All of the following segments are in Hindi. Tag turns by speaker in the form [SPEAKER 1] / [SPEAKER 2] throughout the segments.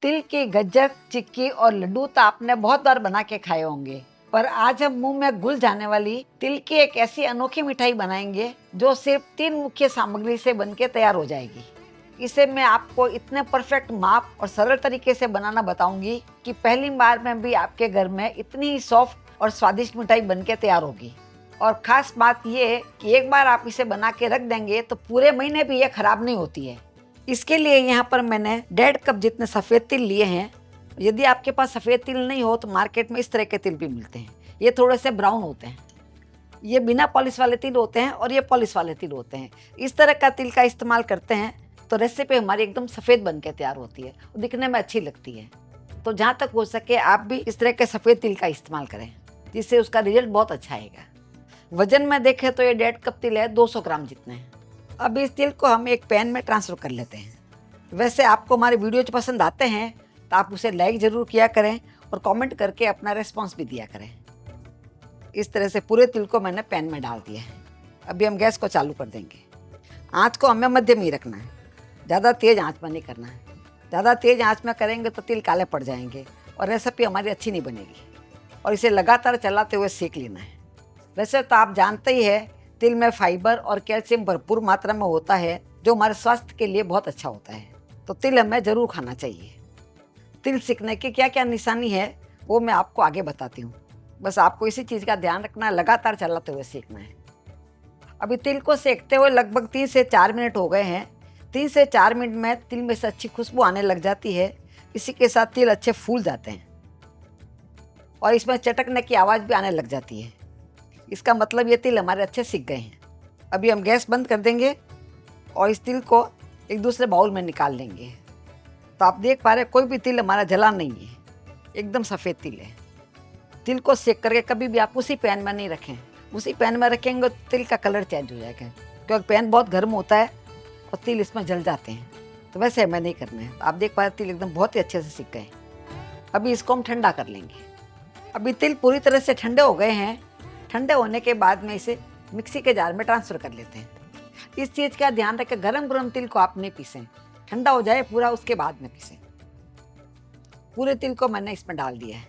[SPEAKER 1] तिल की गज्जक, चिक्की और लड्डू तो आपने बहुत बार बना के खाए होंगे, पर आज हम मुंह में घुल जाने वाली तिल की एक ऐसी अनोखी मिठाई बनाएंगे जो सिर्फ 3 मुख्य सामग्री से बनके तैयार हो जाएगी। इसे मैं आपको इतने परफेक्ट माप और सरल तरीके से बनाना बताऊंगी कि पहली बार में भी आपके घर में इतनी ही सॉफ्ट और स्वादिष्ट मिठाई बनके तैयार होगी। और ख़ास बात ये है कि एक बार आप इसे बना के रख देंगे तो पूरे महीने भी ये खराब नहीं होती है। इसके लिए यहाँ पर मैंने 1.5 कप जितने सफ़ेद तिल लिए हैं। यदि आपके पास सफ़ेद तिल नहीं हो तो मार्केट में इस तरह के तिल भी मिलते हैं। ये थोड़े से ब्राउन होते हैं। ये बिना पॉलिश वाले तिल होते हैं और ये पॉलिश वाले तिल होते हैं। इस तरह का तिल का इस्तेमाल करते हैं तो रेसिपी हमारी एकदम सफ़ेद बन के तैयार होती है और दिखने में अच्छी लगती है। तो जहाँ तक हो सके आप भी इस तरह के सफ़ेद तिल का इस्तेमाल करें, जिससे उसका रिजल्ट बहुत अच्छा आएगा। वजन में देखें तो ये 1.5 कप तिल है, 200 ग्राम जितने हैं। अब इस तिल को हम एक पैन में ट्रांसफ़र कर लेते हैं। वैसे आपको हमारे वीडियो जो पसंद आते हैं तो आप उसे लाइक ज़रूर किया करें और कमेंट करके अपना रिस्पांस भी दिया करें। इस तरह से पूरे तिल को मैंने पैन में डाल दिया है। अभी हम गैस को चालू कर देंगे। आँच को हमें मध्यम ही रखना है, ज़्यादा तेज़ आँच में नहीं करना है। ज़्यादा तेज़ आँच में करेंगे तो तिल काले पड़ जाएंगे और रेसिपी हमारी अच्छी नहीं बनेगी। और इसे लगातार चलाते हुए सेक लेना है। वैसे तो आप जानते ही है तिल में फाइबर और कैल्शियम भरपूर मात्रा में होता है, जो हमारे स्वास्थ्य के लिए बहुत अच्छा होता है। तो तिल हमें ज़रूर खाना चाहिए। तिल सीखने की क्या क्या निशानी है वो मैं आपको आगे बताती हूँ। बस आपको इसी चीज़ का ध्यान रखना है, लगातार चलाते हुए सीखना है। अभी तिल को सेकते हुए लगभग 3 से 4 मिनट हो गए हैं। 3 से 4 मिनट में तिल में से अच्छी खुशबू आने लग जाती है। इसी के साथ तिल अच्छे फूल जाते हैं और इसमें चटकने की आवाज़ भी आने लग जाती है। इसका मतलब ये तिल हमारे अच्छे सीख गए हैं। अभी हम गैस बंद कर देंगे और इस तिल को एक दूसरे बाउल में निकाल लेंगे। तो आप देख पा रहे हैं कोई भी तिल हमारा जला नहीं है, एकदम सफ़ेद तिल है। तिल को सेक करके कभी भी आप उसी पैन में नहीं रखें। उसी पैन में रखेंगे तो तिल का कलर चेंज हो जाएगा, क्योंकि पैन बहुत गर्म होता है और तिल इसमें जल जाते हैं। तो वैसे हमें नहीं करना है। आप देख पा रहे तिल एकदम बहुत ही अच्छे से सीख गए। अभी इसको हम ठंडा कर लेंगे। अभी तिल पूरी तरह से ठंडे हो गए हैं। ठंडे होने के बाद में इसे मिक्सी के जार में ट्रांसफ़र कर लेते हैं। इस चीज़ का ध्यान रखें, गरम गरम तिल को आप नहीं पीसें, ठंडा हो जाए पूरा उसके बाद में पीसें। पूरे तिल को मैंने इसमें डाल दिया है।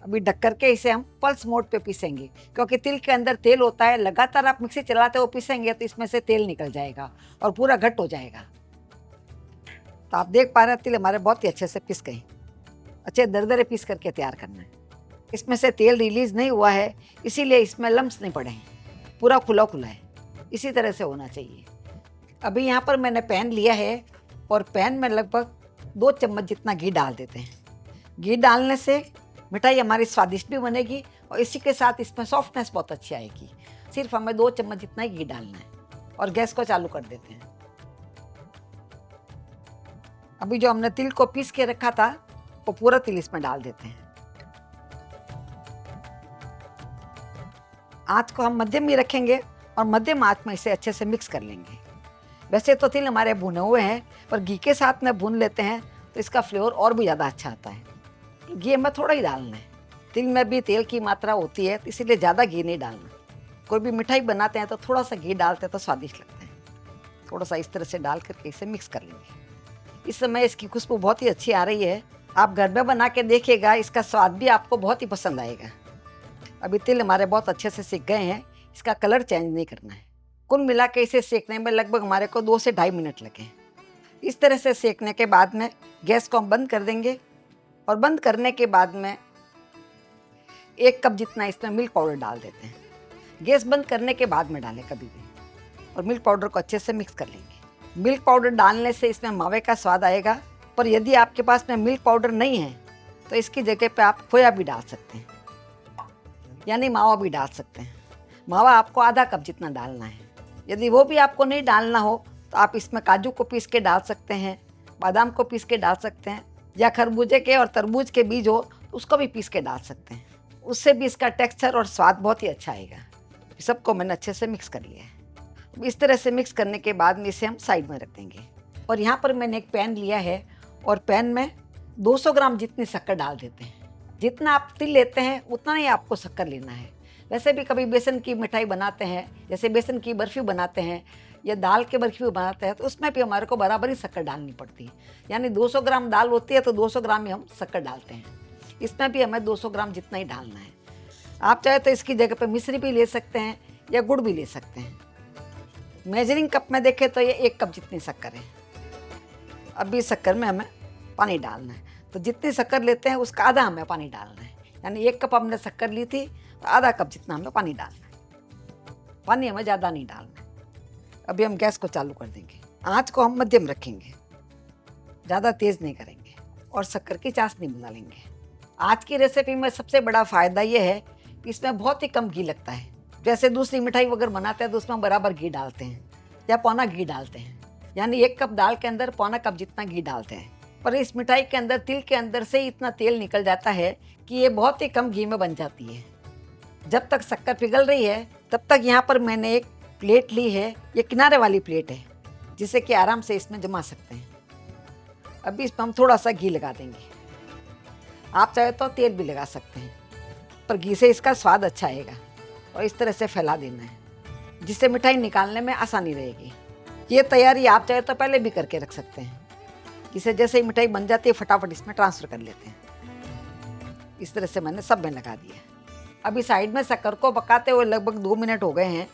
[SPEAKER 1] अभी ढक करके इसे हम पल्स मोड पे पीसेंगे, क्योंकि तिल के अंदर तेल होता है। लगातार आप मिक्सी चलाते हुए पीसेंगे तो इसमें से तेल निकल जाएगा और पूरा घट हो जाएगा। तो आप देख पा रहे हैं तिल हमारे बहुत ही अच्छे से पिस गए। अच्छे दरदरे पीस करके तैयार करना है। इसमें से तेल रिलीज़ नहीं हुआ है, इसीलिए इसमें लम्स नहीं पड़े हैं। पूरा खुला खुला है, इसी तरह से होना चाहिए। अभी यहाँ पर मैंने पैन लिया है और पैन में लगभग 2 चम्मच जितना घी डाल देते हैं। घी डालने से मिठाई हमारी स्वादिष्ट भी बनेगी और इसी के साथ इसमें सॉफ्टनेस बहुत अच्छी आएगी। सिर्फ हमें 2 चम्मच जितना ही घी डालना है और गैस को चालू कर देते हैं। अभी जो हमने तिल को पीस के रखा था वो पूरा तिल इसमें डाल देते हैं। आँच को हम मध्यम में रखेंगे और मध्यम आँच में इसे अच्छे से मिक्स कर लेंगे। वैसे तो तिल हमारे भुने हुए हैं, पर घी के साथ में भून लेते हैं तो इसका फ्लेवर और भी ज़्यादा अच्छा आता है। घी में थोड़ा ही डालना है। तिल में भी तेल की मात्रा होती है, तो इसीलिए ज़्यादा घी नहीं डालना। कोई भी मिठाई बनाते हैं तो थोड़ा सा घी डालते हैं तो स्वादिष्ट लगता है। थोड़ा सा इस तरह से डाल करके इसे मिक्स कर लेंगे। इस समय इसकी खुशबू बहुत ही अच्छी आ रही है। आप घर में बना के देखिएगा, इसका स्वाद भी आपको बहुत ही पसंद आएगा। अभी तिल हमारे बहुत अच्छे से सीख गए हैं, इसका कलर चेंज नहीं करना है। कुल मिला के इसे सेकने में लगभग हमारे को 2 से 2.5 मिनट लगे। इस तरह से सेकने के बाद में गैस को हम बंद कर देंगे और बंद करने के बाद में 1 कप जितना इसमें मिल्क पाउडर डाल देते हैं। गैस बंद करने के बाद में डालें कभी भी, और मिल्क पाउडर को अच्छे से मिक्स कर लेंगे। मिल्क पाउडर डालने से इसमें मावे का स्वाद आएगा, पर यदि आपके पास में मिल्क पाउडर नहीं है तो इसकी जगह पे आप खोया भी डाल सकते हैं, यानी मावा भी डाल सकते हैं। मावा आपको आधा कप जितना डालना है। यदि वो भी आपको नहीं डालना हो तो आप इसमें काजू को पीस के डाल सकते हैं, बादाम को पीस के डाल सकते हैं, या खरबूजे के और तरबूज के बीज हो तो उसको भी पीस के डाल सकते हैं। उससे भी इसका टेक्सचर और स्वाद बहुत ही अच्छा आएगा। सबको मैंने अच्छे से मिक्स कर लिया है। इस तरह से मिक्स करने के बाद में इसे हम साइड में रख देंगे। और यहाँ पर मैंने एक पैन लिया है और पैन में 200 ग्राम जितनी शक्कर डाल देते हैं। जितना आप तिल लेते हैं उतना ही आपको शक्कर लेना है। वैसे भी कभी बेसन की मिठाई बनाते हैं, जैसे बेसन की बर्फ़ी बनाते हैं या दाल के बर्फी भी बनाते हैं तो उसमें भी हमारे को बराबर ही शक्कर डालनी पड़ती है। यानी 200 ग्राम दाल होती है तो 200 ग्राम ही हम शक्कर डालते हैं। इसमें भी हमें 200 ग्राम जितना ही डालना है। आप चाहे तो इसकी जगह पे मिश्री भी ले सकते हैं या गुड़ भी ले सकते हैं। मेजरिंग कप में देखें तो ये 1 कप जितनी शक्कर है। अब इस शक्कर में हमें पानी डालना है, तो जितनी शक्कर लेते हैं उसका आधा हमें पानी डालना है। यानी 1 कप हमने शक्कर ली थी तो आधा कप जितना हमें पानी डालना है। पानी हमें ज़्यादा नहीं डालना है। अभी हम गैस को चालू कर देंगे। आँच को हम मध्यम रखेंगे, ज़्यादा तेज़ नहीं करेंगे और शक्कर की चाशनी बना लेंगे। आज की रेसिपी में सबसे बड़ा फ़ायदा ये है कि इसमें बहुत ही कम घी लगता है। जैसे दूसरी मिठाई वगैरह बनाते हैं तो उसमें बराबर घी डालते हैं या पौना घी डालते हैं, यानी 1 कप दाल के अंदर पौना कप जितना घी डालते हैं। पर इस मिठाई के अंदर तिल के अंदर से ही इतना तेल निकल जाता है कि ये बहुत ही कम घी में बन जाती है। जब तक शक्कर पिघल रही है तब तक यहाँ पर मैंने एक प्लेट ली है, ये किनारे वाली प्लेट है जिसे कि आराम से इसमें जमा सकते हैं। अभी इसमें हम थोड़ा सा घी लगा देंगे। आप चाहे तो तेल भी लगा सकते हैं, पर घी से इसका स्वाद अच्छा आएगा। और इस तरह से फैला देना है जिससे मिठाई निकालने में आसानी रहेगी। ये तैयारी आप चाहे तो पहले भी करके रख सकते हैं, जिसे जैसे ही मिठाई बन जाती है फटाफट इसमें ट्रांसफ़र कर लेते हैं। इस तरह से मैंने सब में लगा दिया। अभी साइड में शक्कर को पकाते हुए लगभग 2 मिनट हो गए हैं।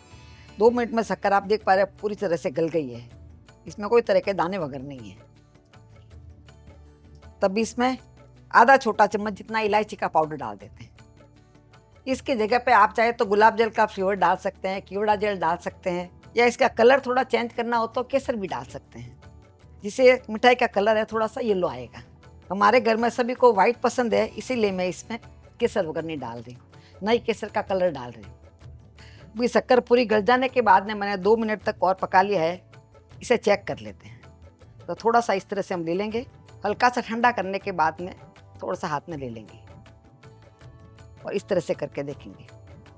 [SPEAKER 1] 2 मिनट में शक्कर आप देख पा रहे हैं पूरी तरह से गल गई है, इसमें कोई तरह के दाने वगैरह नहीं है। तब इसमें आधा छोटा चम्मच जितना इलायची का पाउडर डाल देते हैं। इसकी जगह पे आप चाहे तो गुलाब जल का फ्लेवर डाल सकते हैं, केवड़ा जल डाल सकते हैं, या इसका कलर थोड़ा चेंज करना हो तो केसर भी डाल सकते हैं, जिससे मिठाई का कलर है थोड़ा सा येलो आएगा। हमारे घर में सभी को वाइट पसंद है, इसीलिए मैं इसमें केसर वगैरह नहीं डाल रही, न ही केसर का कलर डाल रही। अभी शक्कर पूरी गल जाने के बाद में मैंने 2 मिनट तक और पका लिया है। इसे चेक कर लेते हैं। तो थोड़ा सा इस तरह से हम ले लेंगे। हल्का सा ठंडा करने के बाद में थोड़ा सा हाथ में ले लेंगे और इस तरह से करके देखेंगे।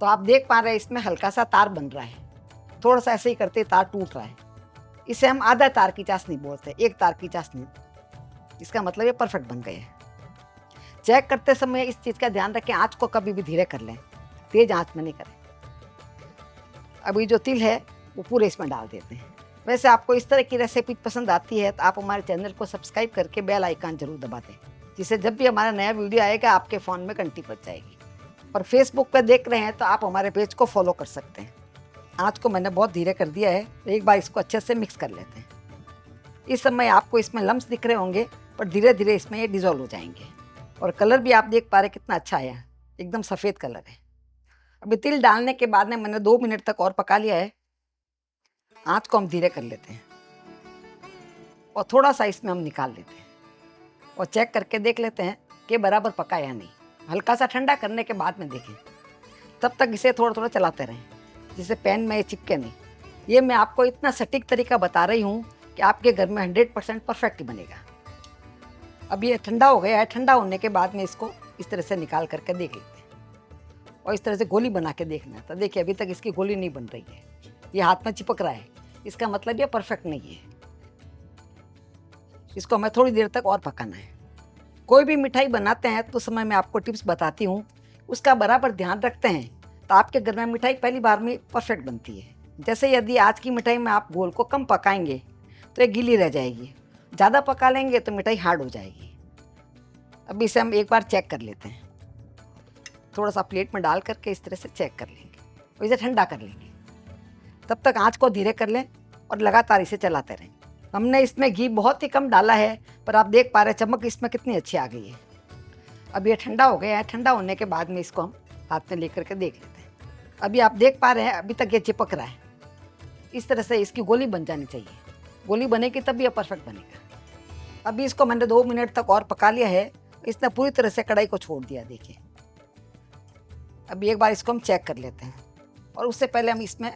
[SPEAKER 1] तो आप देख पा रहे हैं इसमें हल्का सा तार बन रहा है, थोड़ा सा ऐसे ही करते तार टूट रहा है। इसे हम आधा तार की चाशनी बोलते हैं, 1 तार की चाशनी। इसका मतलब ये परफेक्ट बन गए हैं। चेक करते समय इस चीज़ का ध्यान रखें, आँच को कभी भी धीरे कर लें, तेज आँच में नहीं करें। अभी जो तिल है वो पूरे इसमें डाल देते हैं। वैसे आपको इस तरह की रेसिपी पसंद आती है तो आप हमारे चैनल को सब्सक्राइब करके बेल आइकन जरूर दबा दें, जिससे जब भी हमारा नया वीडियो आएगा आपके फ़ोन में घंटी बज जाएगी। और फेसबुक पर देख रहे हैं तो आप हमारे पेज को फॉलो कर सकते हैं। आँच को मैंने बहुत धीरे कर दिया है। एक बार इसको अच्छे से मिक्स कर लेते हैं। इस समय आपको इसमें लम्स दिख रहे होंगे, पर धीरे धीरे इसमें ये डिज़ोल्व हो जाएंगे। और कलर भी आप देख पा रहे कितना अच्छा आया, एकदम सफ़ेद कलर है। अभी तिल डालने के बाद में मैंने 2 मिनट तक और पका लिया है। आँच को हम धीरे कर लेते हैं और थोड़ा सा इसमें हम निकाल लेते हैं और चेक करके देख लेते हैं कि बराबर पका या नहीं। हल्का सा ठंडा करने के बाद में देखें, तब तक इसे थोड़ा थोड़ा चलाते रहें जिससे पैन में ये चिपके नहीं। ये मैं आपको इतना सटीक तरीका बता रही हूँ कि आपके घर में 100% परफेक्ट बनेगा। अब ये ठंडा हो गया है। ठंडा होने के बाद में इसको इस तरह से निकाल करके देख लेते हैं और इस तरह से गोली बना के देखना। तो देखिए अभी तक इसकी गोली नहीं बन रही है, ये हाथ में चिपक रहा है, इसका मतलब ये परफेक्ट नहीं है। इसको हमें थोड़ी देर तक और पकाना है। कोई भी मिठाई बनाते हैं तो समय मैं आपको टिप्स बताती हूँ, उसका बराबर ध्यान रखते हैं तो आपके घर में मिठाई पहली बार में परफेक्ट बनती है। जैसे यदि आज की मिठाई में आप घोल को कम पकाएंगे तो ये गीली रह जाएगी, ज़्यादा पका लेंगे तो मिठाई हार्ड हो जाएगी। अब इसे हम एक बार चेक कर लेते हैं। थोड़ा सा प्लेट में डाल करके इस तरह से चेक कर लेंगे और इसे ठंडा कर लेंगे। तब तक आँच को धीरे कर लें और लगातार इसे चलाते रहें। हमने इसमें घी बहुत ही कम डाला है, पर आप देख पा रहे हैं चमक इसमें कितनी अच्छी आ गई है। अब ये ठंडा हो गया है। ठंडा होने के बाद में इसको हम हाथ में लेकर के देख लेते हैं। अभी आप देख पा रहे हैं अभी तक ये चिपक रहा है। इस तरह से इसकी गोली बन जानी चाहिए। गोली बनेगी तब ये परफेक्ट बनेगा। अभी इसको मैंने 2 मिनट तक और पका लिया है। इसने पूरी तरह से कढ़ाई को छोड़ दिया। देखिए अभी एक बार इसको हम चेक कर लेते हैं और उससे पहले हम इसमें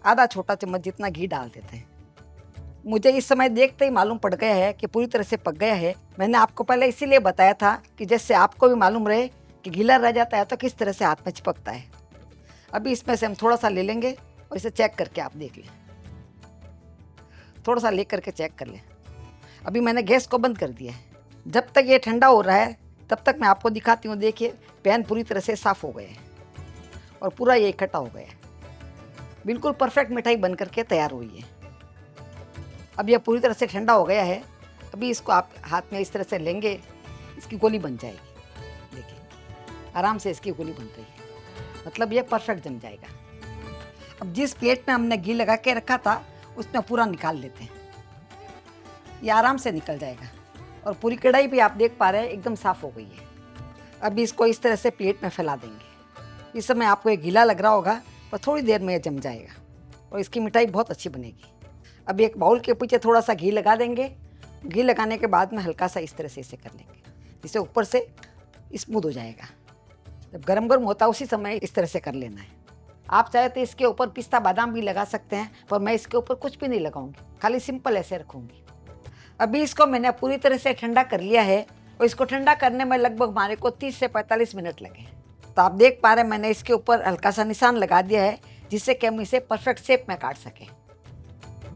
[SPEAKER 1] आधा छोटा चम्मच जितना घी डाल देते हैं। मुझे इस समय देखते ही मालूम पड़ गया है कि पूरी तरह से पक गया है। मैंने आपको पहले इसीलिए बताया था कि जैसे आपको भी मालूम रहे कि गीला रह जाता है तो किस तरह से हाथ में चिपकता है। अभी इसमें से हम थोड़ा सा ले लेंगे और इसे चेक करके आप देख लें। थोड़ा सा ले करके चेक कर लें। अभी मैंने गैस को बंद कर दिया है। जब तक ये ठंडा हो रहा है तब तक मैं आपको दिखाती हूँ। देखिए पैन पूरी तरह से साफ़ हो गया है और पूरा ये इकट्ठा हो गया है। बिल्कुल परफेक्ट मिठाई बन करके तैयार हुई है। अब यह पूरी तरह से ठंडा हो गया है। अभी इसको आप हाथ में इस तरह से लेंगे, इसकी गोली बन जाएगी। देखिए, आराम से इसकी गोली बन रही है, मतलब यह परफेक्ट जम जाएगा। अब जिस प्लेट में हमने घी लगा के रखा था उसमें पूरा निकाल लेते हैं। ये आराम से निकल जाएगा और पूरी कढ़ाई भी आप देख पा रहे हैं एकदम साफ़ हो गई है। अभी इसको इस तरह से प्लेट में फैला देंगे। इस समय आपको ये गीला लग रहा होगा, पर थोड़ी देर में ये जम जाएगा और इसकी मिठाई बहुत अच्छी बनेगी। अब एक बाउल के पीछे थोड़ा सा घी लगा देंगे। घी लगाने के बाद में हल्का सा इस तरह से इसे कर लेंगे, जिससे ऊपर से स्मूथ हो जाएगा। जब गरम गरम होता है उसी समय इस तरह से कर लेना है। आप चाहे तो इसके ऊपर पिस्ता बादाम भी लगा सकते हैं, पर मैं इसके ऊपर कुछ भी नहीं लगाऊंगी, खाली सिंपल ऐसे रखूंगी। अभी इसको मैंने पूरी तरह से ठंडा कर लिया है और इसको ठंडा करने में लगभग हमारे को 30 से 45 मिनट लगे। तो आप देख पा रहे हैं मैंने इसके ऊपर हल्का सा निशान लगा दिया है, जिससे कि हम इसे परफेक्ट शेप में काट सकें।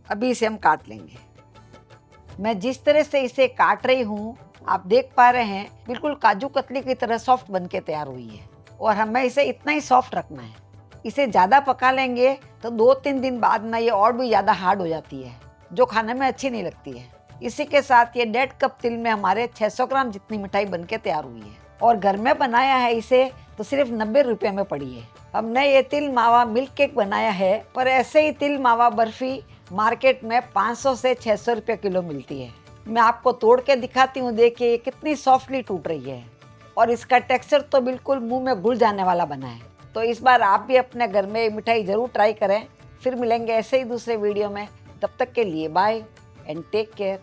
[SPEAKER 1] अभी इसे हम काट लेंगे। मैं जिस तरह से इसे काट रही हूँ आप देख पा रहे हैं बिल्कुल काजू कतली की तरह सॉफ्ट बन के तैयार हुई है और हमें इसे इतना ही सॉफ्ट रखना है। इसे ज़्यादा पका लेंगे तो 2-3 दिन बाद में ये और भी ज़्यादा हार्ड हो जाती है, जो खाने में अच्छी नहीं लगती है। इसी के साथ ये 1.5 कप तिल में हमारे 600 ग्राम जितनी मिठाई बन के तैयार हुई है और घर में बनाया है इसे तो सिर्फ 90 रुपये में पड़ी है। हमने ये तिल मावा मिल्क केक बनाया है, पर ऐसे ही तिल मावा बर्फी मार्केट में 500 से 600 रुपये किलो मिलती है। मैं आपको तोड़ के दिखाती हूँ, देखिए ये कितनी सॉफ्टली टूट रही है और इसका टेक्सचर तो बिल्कुल मुंह में घुल जाने वाला बना है। तो इस बार आप भी अपने घर में मिठाई ज़रूर ट्राई करें। फिर मिलेंगे ऐसे ही दूसरे वीडियो में। तब तक के लिए बाय एंड टेक केयर।